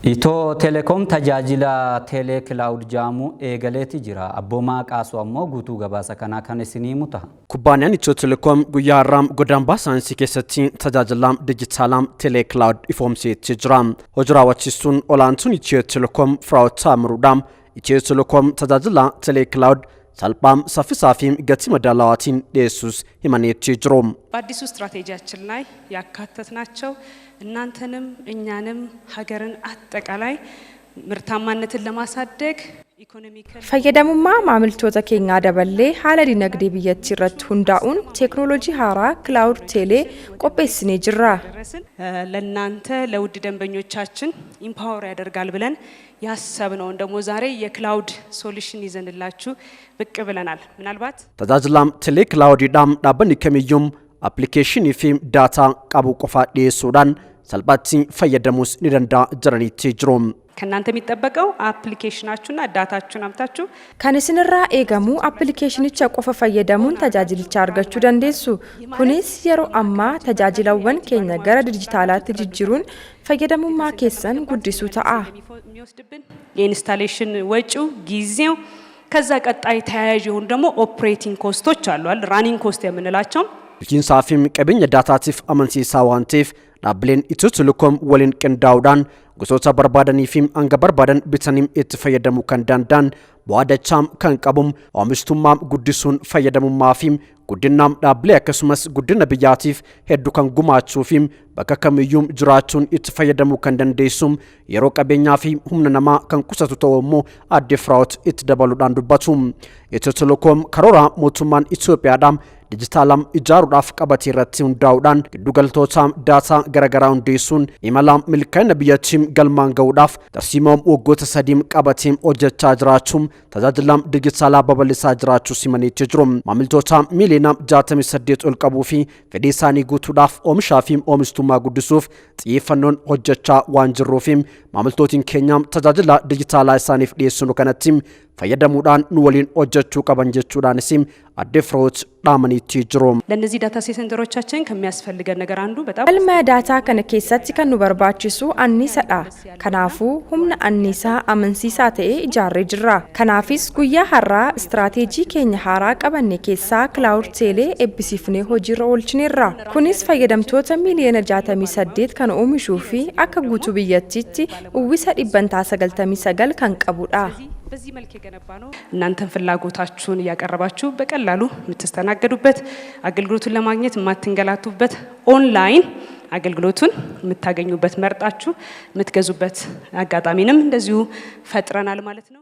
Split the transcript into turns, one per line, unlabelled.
Itoo Telekom tajaajila Tele Cloud jaamu eegaleeti jira. Abboomaa qaasoo ammoo guutuu gabaasa kanaa kan isiniimu ta'a.
Kubbaaniyaan Itoo Telekom guyyaa har'aa godaanbaa saayinsii keessatti tajaajila dijitaalaa Tele Cloud ifoomseetti jira. Hojii raawwachiistuun olaantuun Itoo Telekom Firaa'otaa Miruudhaan Itoo Telekom tajaajila Tele Cloud salphaam saffisaa fi gatii madaalawaatiin dhiyeessuus himaneetti jiru.
በአዲሱ ስትራቴጂያችን ላይ ያካተትናቸው እናንተንም እኛንም ሀገርን አጠቃላይ ምርታማነትን ለማሳደግ
fayyadamummaa maamiltoota keenyaa dabalee haala dinagdee biyyattii irratti hundaa'uun teeknooloojii haaraa ክላውድ ቴሌ ቆጴስኔ ጅራ
ለናንተ ለውድ ደንበኞቻችን ኢምፓወር ያደርጋል ብለን ያሰብነው እንደሞ ዛሬ የክላውድ ሶሉሽን ይዘንላችሁ ብቅ ብለናል። ምናልባት
ተዛዝላም ቴሌ ክላውድ ዳም ዳበን ከሚዩም አፕሊኬሽን ፊም ዳታ ቀቡ ቆፋ ሱዳን ሰልባቲ ፈየደሙስ ንደንዳ ጀረኒቲ ጅሮም
ከናንተ የሚጠበቀው አፕሊኬሽናችሁና ዳታችሁን አምጣችሁ
ከነስንራ ኤገሙ አፕሊኬሽንቻ ቆፈ ፈየደሙን ተጃጅልቻ አርጋችሁ ደንዴሱ ኩኒስ የሮ አማ ተጃጅላውን ከኛ ገረ ዲጂታላት ጅጅሩን ፈየደሙማ ከሰን ጉዲሱ ተአ
የሚወስድብን የኢንስታሌሽን ወጪው ጊዜው ከዛ ቀጣይ ተያያዥ ይሁን ደግሞ ኦፕሬቲንግ ኮስቶች አሉ አይደል ራኒንግ ኮስት የምንላቸው
ኪንሳፊም ቀብኝ ዳታቲፍ አመንሲሳ ዋንቲፍ ዳብሌን Itoo Telekom ወሊን ቅንዳውዳን gosoota barbaadanii fi hanga barbaadan bitaniim itti fayyadamuu kan danda'an bu'aadacham kan qabum oomishtummaa guddisuun fayyadamummaa fi guddinaam dhaabbilee akkasumas guddina biyyaatiif hedduu kan gumaachuu fi bakka kamiyyuu jiraachuun itti fayyadamuu kan dandeessum yeroo qabeenyaa fi humna namaa kan qusatu ta'uu immoo adde Firaa'ot itti dabaluudhaan dubbatu. Itoo Telekom karoora mootummaan Itoophiyaadhaan dijitaalam ijaaruudhaaf qabatee irratti hundaa'uudhaan giddugaltoota daataa garagaraa hundeessuun imala milkaa'ina biyyattii galmaan ga'uudhaaf tarsiimoom waggoota sadiim qabatee hojjechaa jiraachuun tajaajilam dijitaalaa babal'isaa jiraachuu simaneetti jiru. Maamiltoota miliyoona 68 ol qabuu fi fedhii isaanii guutuudhaaf oomishaa fi oomishtummaa guddisuuf xiyyeeffannoon hojjechaa waan jiruuf maamiltootiin keenya tajaajila dijitaalaa isaaniif dhiyeessinu kanatti fayyadamuudhaan nu waliin hojjechuu qaban jechuudhaanis adde Firaa'ot dhaamaniitti jiru.
ለነዚህ ዳታ ሴንተሮቻችን ከሚያስፈልገን ነገር አንዱ በጣም
አልማ ዳታ ከነ keessatti kan nu barbaachisu anniisadha. Kanaafuu humna anniisaa amansiisaa ta'e ijaarree jirra. Kanaafis guyyaa har'aa istiraatiijii keenya haaraa qabanne keessaa Cloud Tele eebbisiifnee hojiirra oolchineerra. Kunis fayyadamtoota miliyoona 68 kan oomishuu fi akka guutuu biyyattiitti uwwisa 99 kan qabudha.
በዚህ መልክ የገነባነው እናንተን ፍላጎታችሁን ያቀርባችሁ በቀላሉ የምትስተናገዱበት አገልግሎቱን ለማግኘት የማትንገላቱበት ኦንላይን አገልግሎቱን የምታገኙበት መርጣችሁ የምትገዙበት አጋጣሚንም እንደዚሁ ፈጥረናል ማለት ነው።